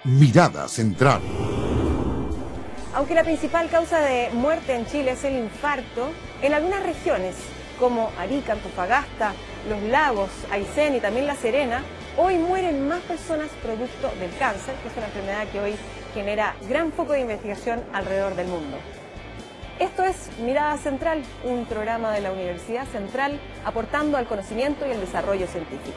Mirada Central. Aunque la principal causa de muerte en Chile es el infarto, en algunas regiones, como Arica, Antofagasta, Los Lagos, Aysén y también La Serena, hoy mueren más personas producto del cáncer, que es una enfermedad que hoy genera gran foco de investigación alrededor del mundo. Esto es Mirada Central, un programa de la Universidad Central aportando al conocimiento y el desarrollo científico.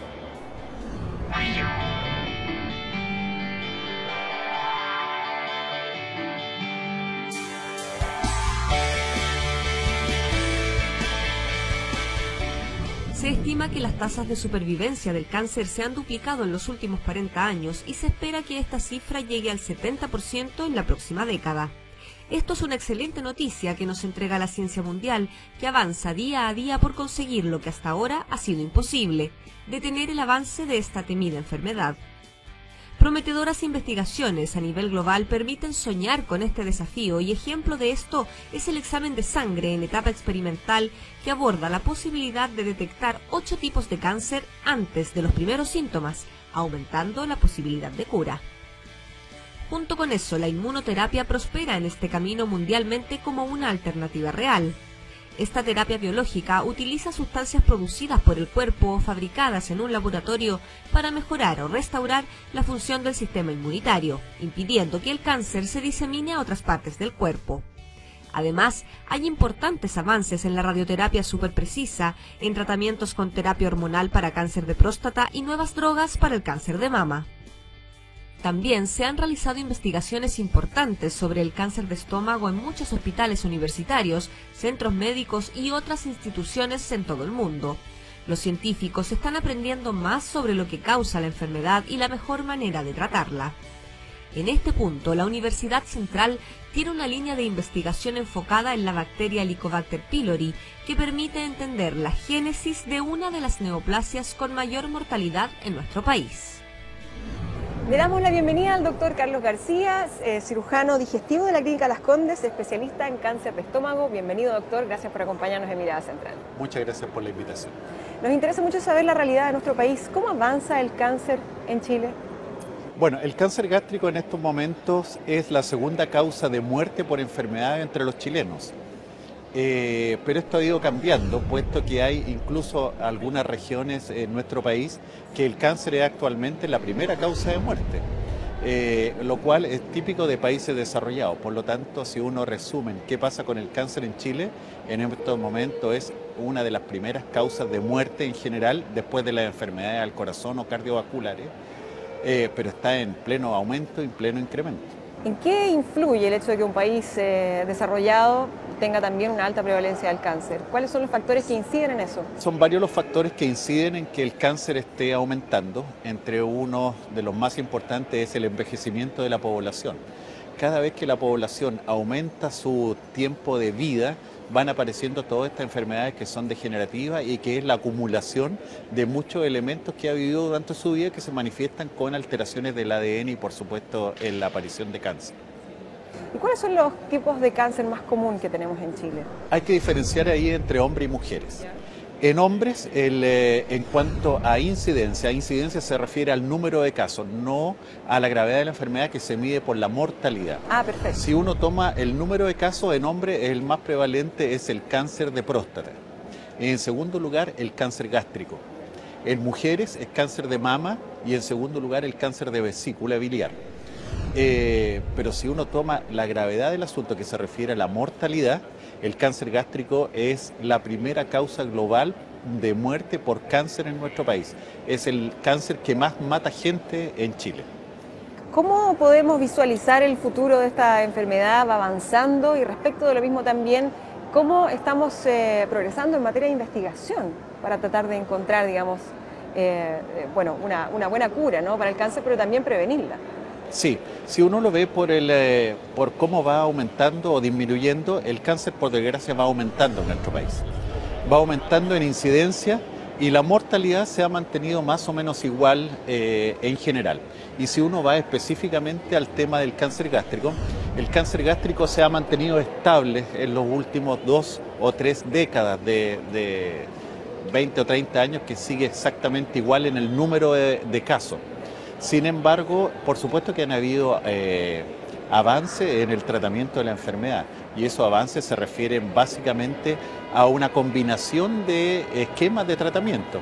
Se estima que las tasas de supervivencia del cáncer se han duplicado en los últimos 40 años y se espera que esta cifra llegue al 70% en la próxima década. Esto es una excelente noticia que nos entrega la ciencia mundial, que avanza día a día por conseguir lo que hasta ahora ha sido imposible: detener el avance de esta temida enfermedad. Prometedoras investigaciones a nivel global permiten soñar con este desafío, y ejemplo de esto es el examen de sangre en etapa experimental que aborda la posibilidad de detectar 8 tipos de cáncer antes de los primeros síntomas, aumentando la posibilidad de cura. Junto con eso, la inmunoterapia prospera en este camino mundialmente como una alternativa real. Esta terapia biológica utiliza sustancias producidas por el cuerpo o fabricadas en un laboratorio para mejorar o restaurar la función del sistema inmunitario, impidiendo que el cáncer se disemine a otras partes del cuerpo. Además, hay importantes avances en la radioterapia superprecisa, en tratamientos con terapia hormonal para cáncer de próstata y nuevas drogas para el cáncer de mama. También se han realizado investigaciones importantes sobre el cáncer de estómago en muchos hospitales universitarios, centros médicos y otras instituciones en todo el mundo. Los científicos están aprendiendo más sobre lo que causa la enfermedad y la mejor manera de tratarla. En este punto, la Universidad Central tiene una línea de investigación enfocada en la bacteria Helicobacter pylori, que permite entender la génesis de una de las neoplasias con mayor mortalidad en nuestro país. Le damos la bienvenida al doctor Carlos García, cirujano digestivo de la Clínica Las Condes, especialista en cáncer de estómago. Bienvenido, doctor, gracias por acompañarnos en Mirada Central. Muchas gracias por la invitación. Nos interesa mucho saber la realidad de nuestro país. ¿Cómo avanza el cáncer en Chile? Bueno, el cáncer gástrico en estos momentos es la segunda causa de muerte por enfermedad entre los chilenos. Pero esto ha ido cambiando, puesto que hay incluso algunas regiones en nuestro país que el cáncer es actualmente la primera causa de muerte, lo cual es típico de países desarrollados. Por lo tanto, si uno resume qué pasa con el cáncer en Chile, en estos momentos es una de las primeras causas de muerte en general, después de las enfermedades al corazón o cardiovasculares, pero está en pleno aumento y en pleno incremento. ¿En qué influye el hecho de que un país desarrollado tenga también una alta prevalencia del cáncer? ¿Cuáles son los factores que inciden en eso? Son varios los factores que inciden en que el cáncer esté aumentando. Entre uno de los más importantes es el envejecimiento de la población. Cada vez que la población aumenta su tiempo de vida, van apareciendo todas estas enfermedades que son degenerativas y que es la acumulación de muchos elementos que ha vivido durante su vida que se manifiestan con alteraciones del ADN y, por supuesto, en la aparición de cáncer. ¿Y cuáles son los tipos de cáncer más comunes que tenemos en Chile? Hay que diferenciar ahí entre hombres y mujeres. En hombres, en cuanto a incidencia se refiere al número de casos, no a la gravedad de la enfermedad, que se mide por la mortalidad. Ah, perfecto. Si uno toma el número de casos en hombres, el más prevalente es el cáncer de próstata. En segundo lugar, el cáncer gástrico. En mujeres es cáncer de mama y en segundo lugar el cáncer de vesícula biliar. Pero si uno toma la gravedad del asunto, que se refiere a la mortalidad, el cáncer gástrico es la primera causa global de muerte por cáncer en nuestro país. Es el cáncer que más mata gente en Chile. ¿Cómo podemos visualizar el futuro de esta enfermedad? ¿Va avanzando? Y respecto de lo mismo también, ¿cómo estamos progresando en materia de investigación para tratar de encontrar, digamos, una buena cura, ¿no?, para el cáncer, pero también prevenirla? Sí, si uno lo ve por cómo va aumentando o disminuyendo, el cáncer, por desgracia, va aumentando en nuestro país. Va aumentando en incidencia y la mortalidad se ha mantenido más o menos igual en general. Y si uno va específicamente al tema del cáncer gástrico, el cáncer gástrico se ha mantenido estable en los últimos 2 o 3 décadas de 20 o 30 años, que sigue exactamente igual en el número de casos. Sin embargo, por supuesto que han habido avances en el tratamiento de la enfermedad, y esos avances se refieren básicamente a una combinación de esquemas de tratamiento.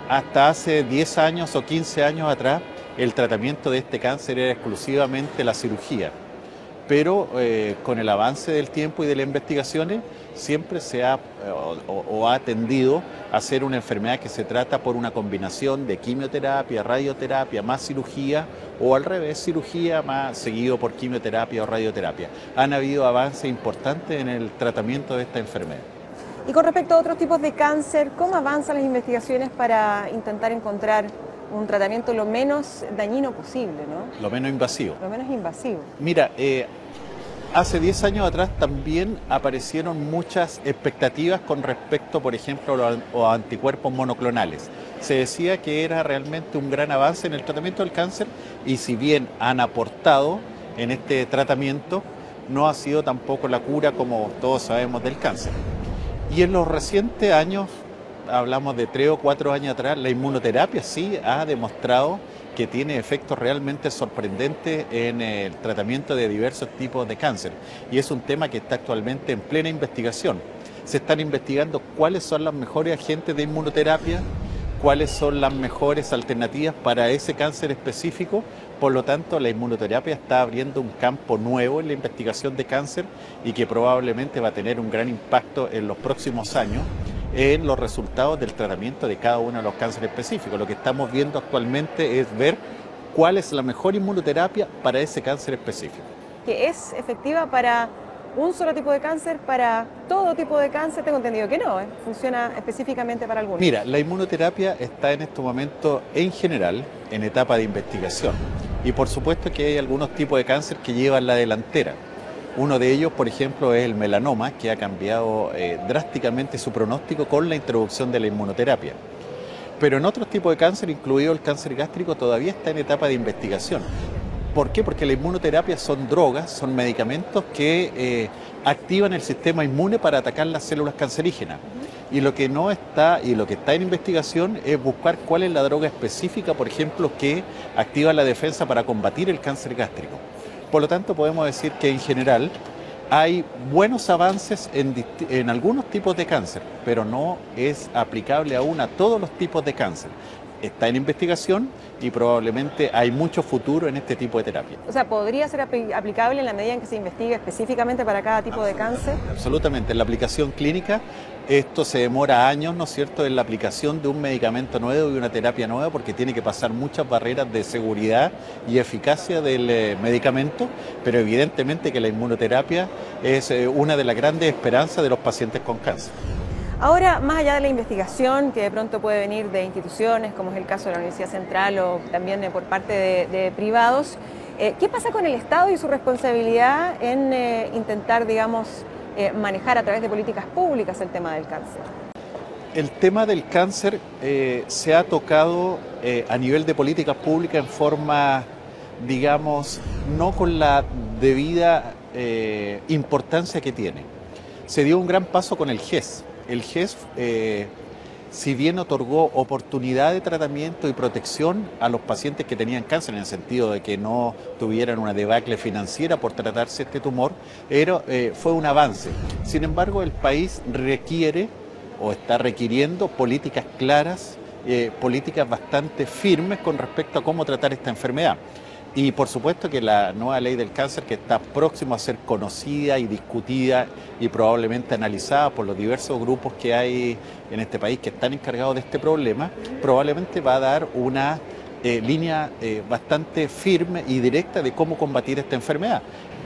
Hasta hace 10 años o 15 años atrás, el tratamiento de este cáncer era exclusivamente la cirugía, pero con el avance del tiempo y de las investigaciones siempre se ha ha tendido a ser una enfermedad que se trata por una combinación de quimioterapia, radioterapia más cirugía, o al revés, cirugía más seguido por quimioterapia o radioterapia. Han habido avances importantes en el tratamiento de esta enfermedad. Y con respecto a otros tipos de cáncer, ¿cómo avanzan las investigaciones para intentar encontrar un tratamiento lo menos dañino posible, ¿no? Lo menos invasivo. Lo menos invasivo. Mira, hace 10 años atrás también aparecieron muchas expectativas con respecto, por ejemplo, a los anticuerpos monoclonales. Se decía que era realmente un gran avance en el tratamiento del cáncer, y si bien han aportado en este tratamiento, no ha sido tampoco la cura, como todos sabemos, del cáncer. Y en los recientes años, hablamos de 3 o 4 años atrás, la inmunoterapia sí ha demostrado que tiene efectos realmente sorprendentes en el tratamiento de diversos tipos de cáncer. Y es un tema que está actualmente en plena investigación. Se están investigando cuáles son los mejores agentes de inmunoterapia, cuáles son las mejores alternativas para ese cáncer específico. Por lo tanto, la inmunoterapia está abriendo un campo nuevo en la investigación de cáncer, y que probablemente va a tener un gran impacto en los próximos años en los resultados del tratamiento de cada uno de los cánceres específicos. Lo que estamos viendo actualmente es ver cuál es la mejor inmunoterapia para ese cáncer específico. ¿Que es efectiva para un solo tipo de cáncer, para todo tipo de cáncer? Tengo entendido que no, funciona específicamente para algunos. Mira, la inmunoterapia está en este momento, en general, en etapa de investigación. Y por supuesto que hay algunos tipos de cáncer que llevan la delantera. Uno de ellos, por ejemplo, es el melanoma, que ha cambiado drásticamente su pronóstico con la introducción de la inmunoterapia. Pero en otros tipos de cáncer, incluido el cáncer gástrico, todavía está en etapa de investigación. ¿Por qué? Porque la inmunoterapia son drogas, son medicamentos que activan el sistema inmune para atacar las células cancerígenas. Y lo que no está, y lo que está en investigación, es buscar cuál es la droga específica, por ejemplo, que activa la defensa para combatir el cáncer gástrico. Por lo tanto, podemos decir que en general hay buenos avances en algunos tipos de cáncer, pero no es aplicable aún a todos los tipos de cáncer. Está en investigación y probablemente hay mucho futuro en este tipo de terapia. O sea, ¿podría ser aplicable en la medida en que se investigue específicamente para cada tipo de cáncer? Absolutamente. En la aplicación clínica, esto se demora años, ¿no es cierto?, en la aplicación de un medicamento nuevo y una terapia nueva, porque tiene que pasar muchas barreras de seguridad y eficacia del medicamento, pero evidentemente que la inmunoterapia es una de las grandes esperanzas de los pacientes con cáncer. Ahora, más allá de la investigación, que de pronto puede venir de instituciones, como es el caso de la Universidad Central, o también por parte de privados, ¿qué pasa con el Estado y su responsabilidad en intentar, digamos, manejar a través de políticas públicas el tema del cáncer? El tema del cáncer se ha tocado a nivel de políticas públicas en forma, digamos, no con la debida importancia que tiene. Se dio un gran paso con el GES. El GES, si bien otorgó oportunidad de tratamiento y protección a los pacientes que tenían cáncer, en el sentido de que no tuvieran una debacle financiera por tratarse este tumor, fue un avance. Sin embargo, el país requiere o está requiriendo políticas claras, políticas bastante firmes con respecto a cómo tratar esta enfermedad. Y por supuesto que la nueva ley del cáncer, que está próxima a ser conocida y discutida y probablemente analizada por los diversos grupos que hay en este país que están encargados de este problema, probablemente va a dar una línea bastante firme y directa de cómo combatir esta enfermedad.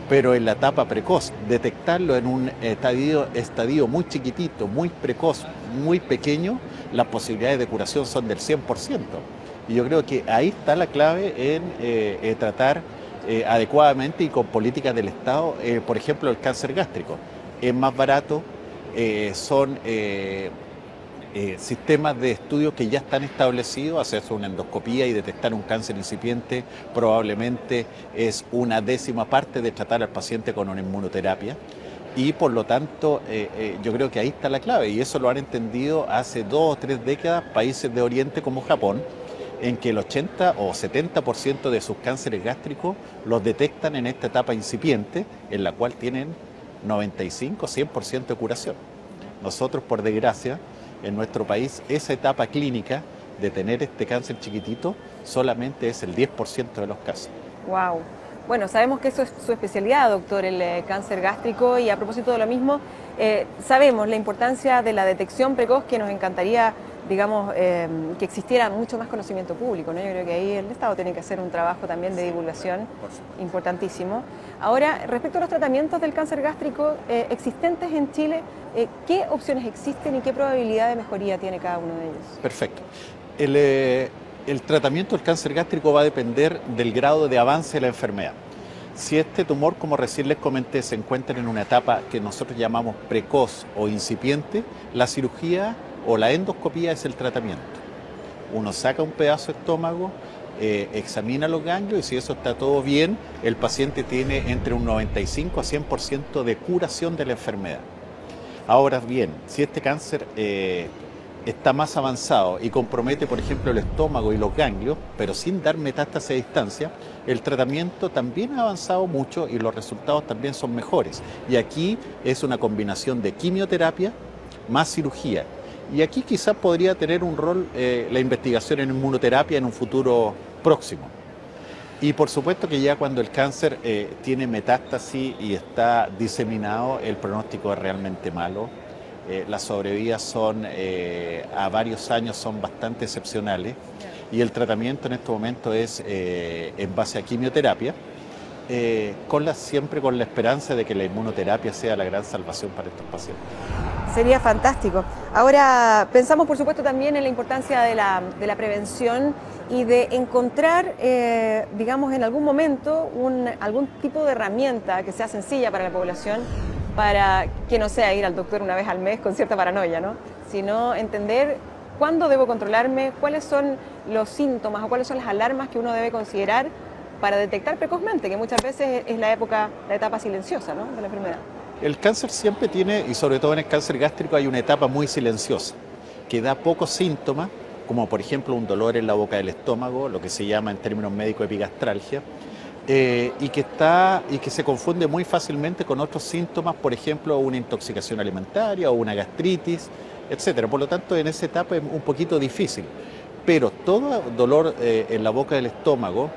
Pero en la etapa precoz, detectarlo en un estadio muy chiquitito, muy precoz, muy pequeño, las posibilidades de curación son del 100%. Y yo creo que ahí está la clave en tratar adecuadamente y con políticas del Estado, por ejemplo, el cáncer gástrico. Es más barato, son sistemas de estudio que ya están establecidos. Hacerse una endoscopía y detectar un cáncer incipiente probablemente es una décima parte de tratar al paciente con una inmunoterapia. Y por lo tanto, yo creo que ahí está la clave, y eso lo han entendido hace 2 o 3 décadas países de Oriente como Japón, en que el 80 o 70% de sus cánceres gástricos los detectan en esta etapa incipiente, en la cual tienen 95-100% de curación. Nosotros, por desgracia, en nuestro país, esa etapa clínica de tener este cáncer chiquitito solamente es el 10% de los casos. Wow. Bueno, sabemos que eso es su especialidad, doctor, el cáncer gástrico, y a propósito de lo mismo, sabemos la importancia de la detección precoz, que nos encantaría, digamos, que existiera mucho más conocimiento público, ¿no? Yo creo que ahí el Estado tiene que hacer un trabajo también de divulgación importantísimo. Ahora, respecto a los tratamientos del cáncer gástrico existentes en Chile, ¿qué opciones existen y qué probabilidad de mejoría tiene cada uno de ellos? Perfecto. El tratamiento del cáncer gástrico va a depender del grado de avance de la enfermedad. Si este tumor, como recién les comenté, se encuentra en una etapa que nosotros llamamos precoz o incipiente, la cirugía o la endoscopía es el tratamiento. Uno saca un pedazo de estómago, examina los ganglios y si eso está todo bien, el paciente tiene entre un 95 a 100% de curación de la enfermedad. Ahora bien, si este cáncer está más avanzado y compromete, por ejemplo, el estómago y los ganglios, pero sin dar metástasis a distancia, el tratamiento también ha avanzado mucho y los resultados también son mejores. Y aquí es una combinación de quimioterapia más cirugía. Y aquí quizás podría tener un rol la investigación en inmunoterapia en un futuro próximo. Y por supuesto que ya cuando el cáncer tiene metástasis y está diseminado, el pronóstico es realmente malo. Las sobrevidas son a varios años son bastante excepcionales y el tratamiento en este momento es en base a quimioterapia, siempre con la esperanza de que la inmunoterapia sea la gran salvación para estos pacientes. Sería fantástico. Ahora, pensamos por supuesto también en la importancia de la prevención y de encontrar, digamos, en algún momento algún tipo de herramienta que sea sencilla para la población, para que no sea ir al doctor una vez al mes con cierta paranoia, ¿no? Sino entender cuándo debo controlarme, cuáles son los síntomas o cuáles son las alarmas que uno debe considerar para detectar precozmente, que muchas veces es la etapa silenciosa, ¿no?, de la enfermedad. El cáncer siempre tiene, y sobre todo en el cáncer gástrico, hay una etapa muy silenciosa, que da pocos síntomas, como por ejemplo un dolor en la boca del estómago, lo que se llama en términos médicos epigastralgia, y que se confunde muy fácilmente con otros síntomas, por ejemplo una intoxicación alimentaria o una gastritis, etcétera. Por lo tanto, en esa etapa es un poquito difícil, pero todo dolor en la boca del estómago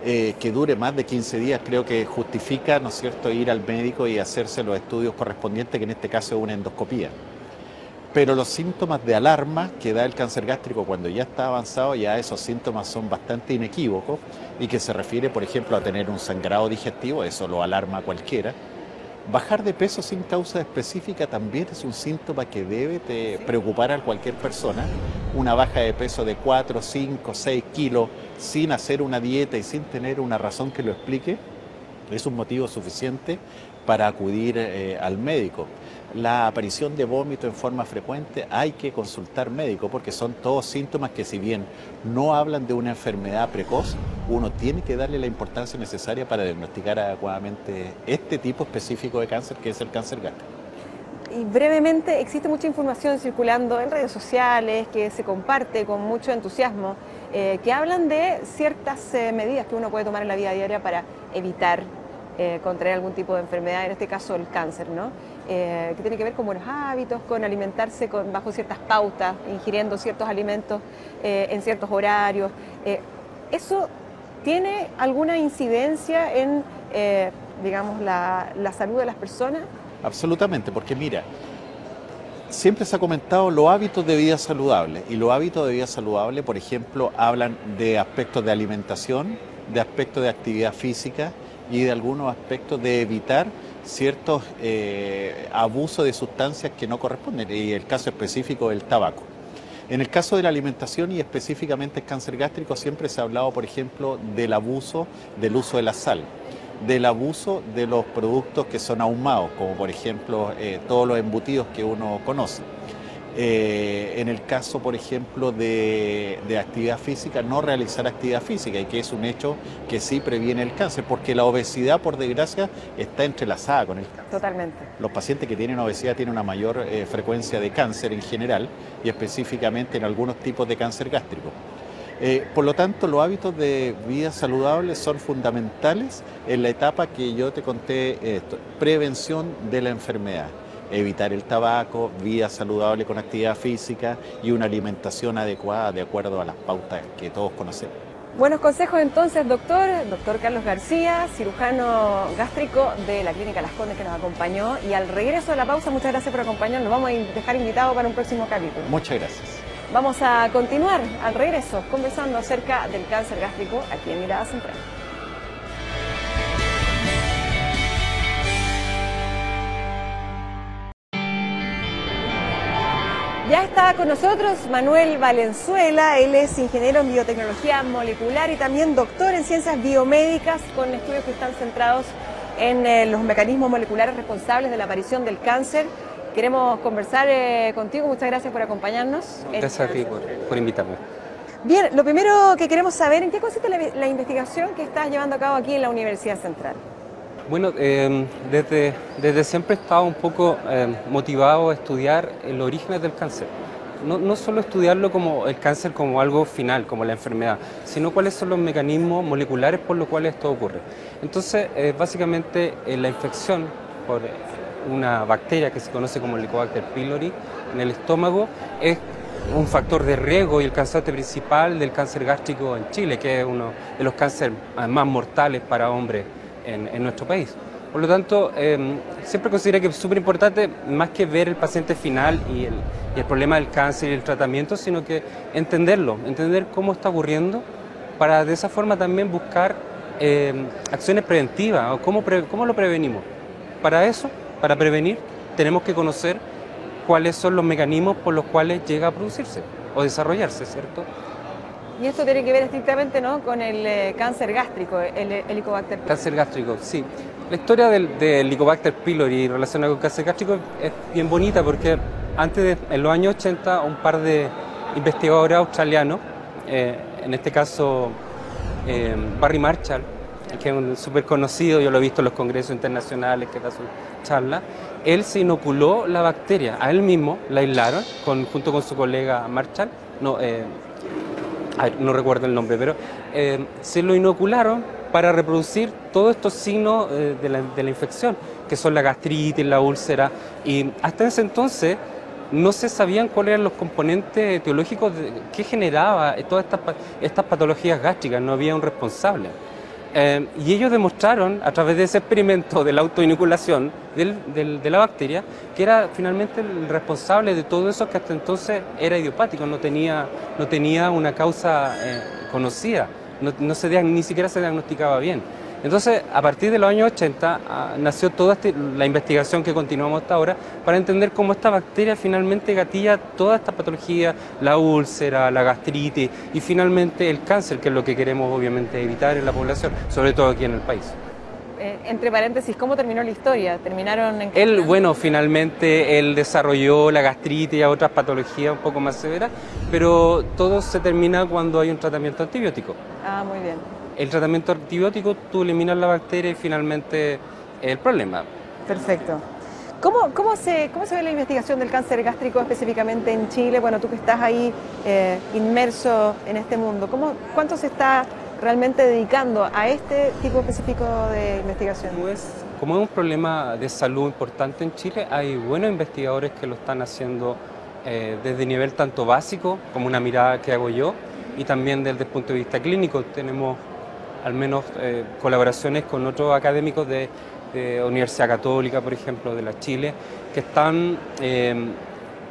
que dure más de 15 días creo que justifica, ¿no es cierto?, ir al médico y hacerse los estudios correspondientes, que en este caso es una endoscopía. Pero los síntomas de alarma que da el cáncer gástrico cuando ya está avanzado, ya esos síntomas son bastante inequívocos y que se refiere, por ejemplo, a tener un sangrado digestivo, eso lo alarma a cualquiera. Bajar de peso sin causa específica también es un síntoma que debe preocupar a cualquier persona. Una baja de peso de 4, 5, 6 kilos sin hacer una dieta y sin tener una razón que lo explique es un motivo suficiente para acudir al médico. La aparición de vómito en forma frecuente, hay que consultar médico porque son todos síntomas que, si bien no hablan de una enfermedad precoz, uno tiene que darle la importancia necesaria para diagnosticar adecuadamente este tipo específico de cáncer, que es el cáncer gástrico. Y brevemente, existe mucha información circulando en redes sociales que se comparte con mucho entusiasmo, que hablan de ciertas medidas que uno puede tomar en la vida diaria para evitar contraer algún tipo de enfermedad, en este caso el cáncer, ¿no? Que tiene que ver con buenos hábitos, con alimentarse bajo ciertas pautas, ingiriendo ciertos alimentos en ciertos horarios. ¿Eso tiene alguna incidencia en, digamos, la salud de las personas? Absolutamente, porque mira, siempre se ha comentado los hábitos de vida saludable, y los hábitos de vida saludable, por ejemplo, hablan de aspectos de alimentación, de aspectos de actividad física y de algunos aspectos de evitar ciertos abusos de sustancias que no corresponden, y el caso específico del tabaco. En el caso de la alimentación y específicamente el cáncer gástrico siempre se ha hablado, por ejemplo, del abuso del uso de la sal, del abuso de los productos que son ahumados, como por ejemplo todos los embutidos que uno conoce. En el caso, por ejemplo, de actividad física, no realizar actividad física, y que es un hecho que sí previene el cáncer, porque la obesidad, por desgracia, está entrelazada con el cáncer. Totalmente. Los pacientes que tienen obesidad tienen una mayor frecuencia de cáncer en general, y específicamente en algunos tipos de cáncer gástrico. Por lo tanto, los hábitos de vida saludables son fundamentales en la etapa que yo te conté, prevención de la enfermedad. Evitar el tabaco, vida saludable con actividad física y una alimentación adecuada de acuerdo a las pautas que todos conocemos. Buenos consejos entonces, doctor Carlos García, cirujano gástrico de la Clínica Las Condes, que nos acompañó. Y al regreso de la pausa, muchas gracias por acompañarnos. Nos vamos a dejar invitados para un próximo capítulo. Muchas gracias. Vamos a continuar al regreso conversando acerca del cáncer gástrico aquí en Mirada Central. Ya está con nosotros Manuel Valenzuela, él es ingeniero en biotecnología molecular y también doctor en ciencias biomédicas con estudios que están centrados en los mecanismos moleculares responsables de la aparición del cáncer. Queremos conversar contigo, muchas gracias por acompañarnos. Gracias a ti por invitarme. Bien, lo primero que queremos saber, ¿en qué consiste la investigación que estás llevando a cabo aquí en la Universidad Central? Bueno, desde siempre he estado un poco motivado a estudiar los orígenes del cáncer. No solo estudiarlo como el cáncer como algo final, como la enfermedad, sino cuáles son los mecanismos moleculares por los cuales esto ocurre. Entonces, básicamente, la infección por una bacteria que se conoce como Helicobacter pylori en el estómago es un factor de riesgo y el causante principal del cáncer gástrico en Chile, que es uno de los cánceres más mortales para hombres en nuestro país. Por lo tanto, siempre considero que es súper importante, más que ver el paciente final y el problema del cáncer y el tratamiento, sino que entenderlo, entender cómo está ocurriendo, para de esa forma también buscar acciones preventivas, o cómo lo prevenimos. Para eso, para prevenir, tenemos que conocer cuáles son los mecanismos por los cuales llega a producirse o desarrollarse, ¿cierto? Y esto tiene que ver estrictamente, ¿no?, con el cáncer gástrico, el Helicobacter pylori. Cáncer gástrico, sí. La historia del Helicobacter pylori relacionada con cáncer gástrico es bien bonita porque en los años 80, un par de investigadores australianos, en este caso Barry Marshall, que es un súper conocido, yo lo he visto en los congresos internacionales que da su charla, él se inoculó la bacteria, a él mismo la aislaron junto con su colega Marshall, no recuerdo el nombre, pero se lo inocularon para reproducir todos estos signos de la infección, que son la gastritis, la úlcera, y hasta ese entonces no se sabían cuáles eran los componentes etiológicos que generaba todas estas patologías gástricas, no había un responsable. Y ellos demostraron a través de ese experimento de la autoinoculación de la bacteria que era finalmente el responsable de todo eso, que hasta entonces era idiopático, no tenía una causa conocida, ni siquiera se diagnosticaba bien. Entonces, a partir de los años 80 nació toda la investigación que continuamos hasta ahora para entender cómo esta bacteria finalmente gatilla toda esta patología, la úlcera, la gastritis y finalmente el cáncer, que es lo que queremos obviamente evitar en la población, sobre todo aquí en el país. Entre paréntesis, ¿cómo terminó la historia? ¿Terminaron en...? Finalmente él desarrolló la gastritis y otras patologías un poco más severas, pero todo se termina cuando hay un tratamiento antibiótico. Ah, muy bien. El tratamiento antibiótico, tú eliminas la bacteria y finalmente el problema. Perfecto. ¿Cómo se ve la investigación del cáncer gástrico específicamente en Chile? Bueno, tú que estás ahí inmerso en este mundo, ¿cuánto se está realmente dedicando a este tipo específico de investigación? Pues, como es un problema de salud importante en Chile, hay buenos investigadores que lo están haciendo desde nivel tanto básico, como una mirada que hago yo, y también desde el punto de vista clínico. Tenemos al menos colaboraciones con otros académicos de Universidad Católica, por ejemplo, de la Chile, que están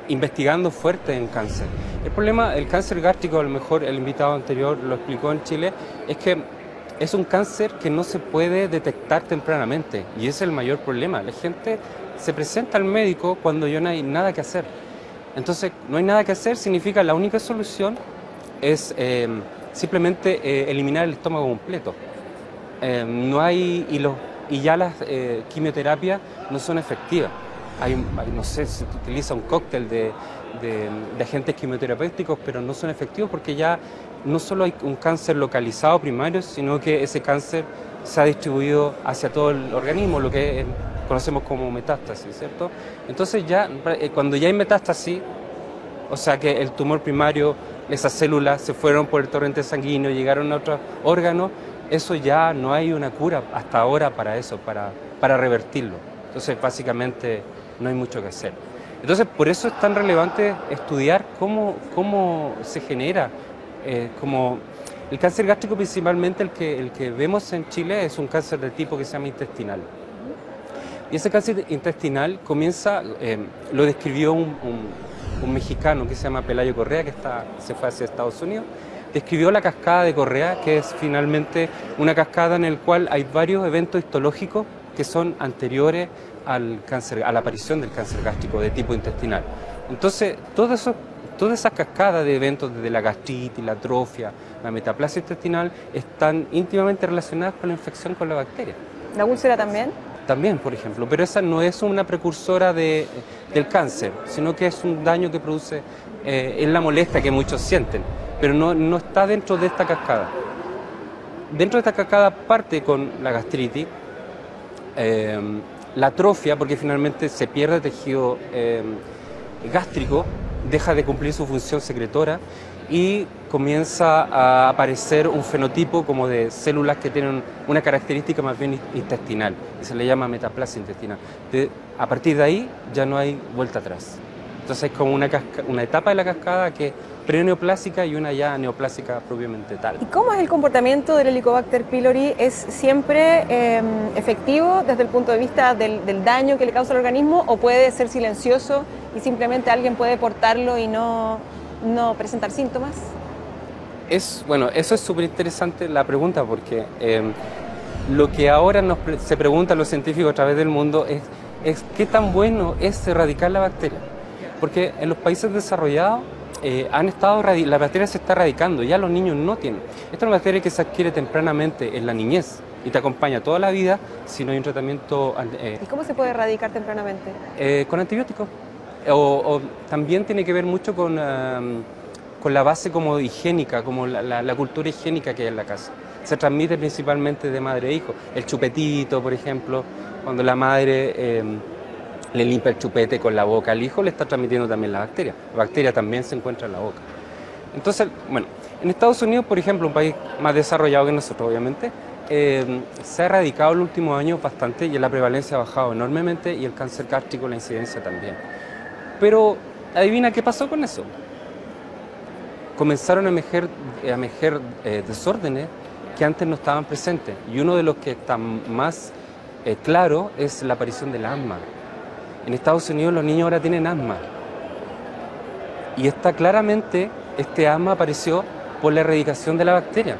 investigando fuerte en cáncer. El problema, el cáncer gástrico, a lo mejor el invitado anterior lo explicó en Chile, es que es un cáncer que no se puede detectar tempranamente y ese es el mayor problema. La gente se presenta al médico cuando ya no hay nada que hacer. Entonces, no hay nada que hacer significa la única solución es simplemente eliminar el estómago completo. Y ya las quimioterapias no son efectivas. No sé, se utiliza un cóctel de agentes quimioterapéuticos, pero no son efectivos porque ya no solo hay un cáncer localizado primario, sino que ese cáncer se ha distribuido hacia todo el organismo, lo que conocemos como metástasis, ¿cierto? Entonces ya, cuando ya hay metástasis, o sea que el tumor primario esas células se fueron por el torrente sanguíneo, llegaron a otros órganos, eso ya no hay una cura hasta ahora para eso, para revertirlo. Entonces, básicamente, no hay mucho que hacer. Entonces, por eso es tan relevante estudiar cómo se genera, como el cáncer gástrico, principalmente el que vemos en Chile, es un cáncer de tipo que se llama intestinal. Y ese cáncer intestinal comienza, lo describió un mexicano que se llama Pelayo Correa, que se fue hacia Estados Unidos, describió la cascada de Correa, que es finalmente una cascada en la cual hay varios eventos histológicos que son anteriores al cáncer, a la aparición del cáncer gástrico de tipo intestinal. Entonces, todas esas cascadas de eventos, desde la gastritis, la atrofia, la metaplasia intestinal, están íntimamente relacionadas con la infección con la bacteria. ¿La úlcera también? También, por ejemplo, pero esa no es una precursora del cáncer, sino que es un daño que produce, es la molestia que muchos sienten, pero no está dentro de esta cascada. Dentro de esta cascada parte con la gastritis, la atrofia, porque finalmente se pierde tejido gástrico, deja de cumplir su función secretora y comienza a aparecer un fenotipo como de células que tienen una característica más bien intestinal, y se le llama metaplasia intestinal. A partir de ahí ya no hay vuelta atrás. Entonces es como una etapa de la cascada que es preneoplásica y una ya neoplásica propiamente tal. ¿Y cómo es el comportamiento del Helicobacter pylori? ¿Es siempre efectivo desde el punto de vista del daño que le causa al organismo o puede ser silencioso y simplemente alguien puede portarlo y no presentar síntomas? Bueno, eso es súper interesante la pregunta, porque lo que ahora se preguntan los científicos a través del mundo es qué tan bueno es erradicar la bacteria. Porque en los países desarrollados la bacteria se está erradicando, ya los niños no tienen. Esta es una bacteria que se adquiere tempranamente en la niñez y te acompaña toda la vida si no hay un tratamiento. ¿Y cómo se puede erradicar tempranamente? Con antibióticos. O también tiene que ver mucho con la base como higiénica, como la cultura higiénica que hay en la casa. Se transmite principalmente de madre e hijo. El chupetito, por ejemplo, cuando la madre le limpia el chupete con la boca al hijo, le está transmitiendo también la bacteria. La bacteria también se encuentra en la boca. Entonces, bueno, en Estados Unidos, por ejemplo, un país más desarrollado que nosotros, obviamente, se ha erradicado en los últimos años bastante y la prevalencia ha bajado enormemente y el cáncer gástrico, la incidencia también. Pero, adivina qué pasó con eso. Comenzaron a emerger desórdenes que antes no estaban presentes. Y uno de los que está más claro es la aparición del asma. En Estados Unidos los niños ahora tienen asma. Y está claramente, este asma apareció por la erradicación de la bacteria.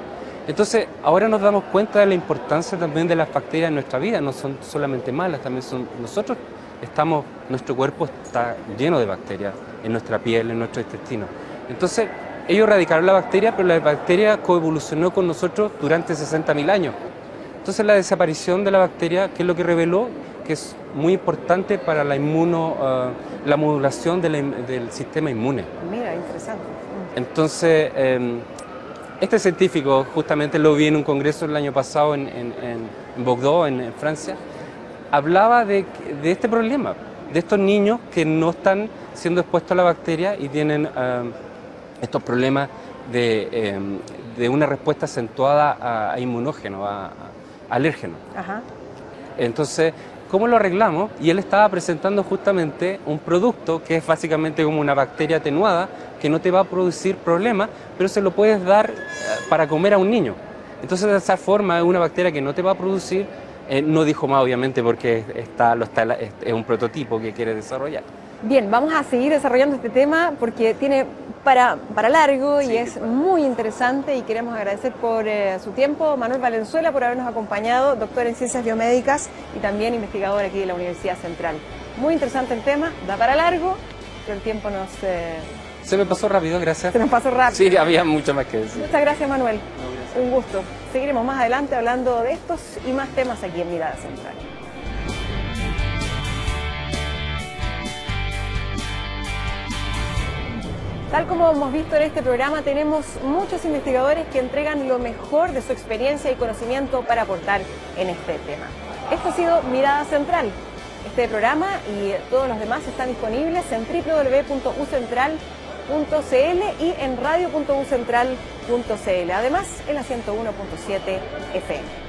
Entonces, ahora nos damos cuenta de la importancia también de las bacterias en nuestra vida. No son solamente malas, también son nosotros. Nuestro cuerpo está lleno de bacterias en nuestra piel, en nuestro intestino. Entonces, ellos erradicaron la bacteria, pero la bacteria coevolucionó con nosotros durante 60.000 años. Entonces, la desaparición de la bacteria, ¿qué es lo que reveló? Que es muy importante para la modulación del sistema inmune. Mira, interesante. Entonces, este científico, justamente lo vi en un congreso el año pasado en Bordeaux, en Francia, hablaba de este problema, de estos niños que no están siendo expuestos a la bacteria y tienen estos problemas de una respuesta acentuada a inmunógeno, a alérgeno. Ajá. Entonces, ¿cómo lo arreglamos? Y él estaba presentando justamente un producto que es básicamente como una bacteria atenuada que no te va a producir problemas, pero se lo puedes dar para comer a un niño. Entonces, de esa forma, es una bacteria que no te va a producir. No dijo más, obviamente, porque es un prototipo que quiere desarrollar. Bien, vamos a seguir desarrollando este tema porque tiene para largo y es muy interesante y queremos agradecer por su tiempo. Manuel Valenzuela por habernos acompañado, doctor en Ciencias Biomédicas y también investigador aquí de la Universidad Central. Muy interesante el tema, da para largo, pero el tiempo Se me pasó rápido, gracias. Se nos pasó rápido. Sí, había mucho más que decir. Muchas gracias, Manuel. Un gusto. Seguiremos más adelante hablando de estos y más temas aquí en Mirada Central. Tal como hemos visto en este programa, tenemos muchos investigadores que entregan lo mejor de su experiencia y conocimiento para aportar en este tema. Esto ha sido Mirada Central. Este programa y todos los demás están disponibles en www.ucentral.cl. y en radio.ucentral.cl. Además, en la 101.7 FM.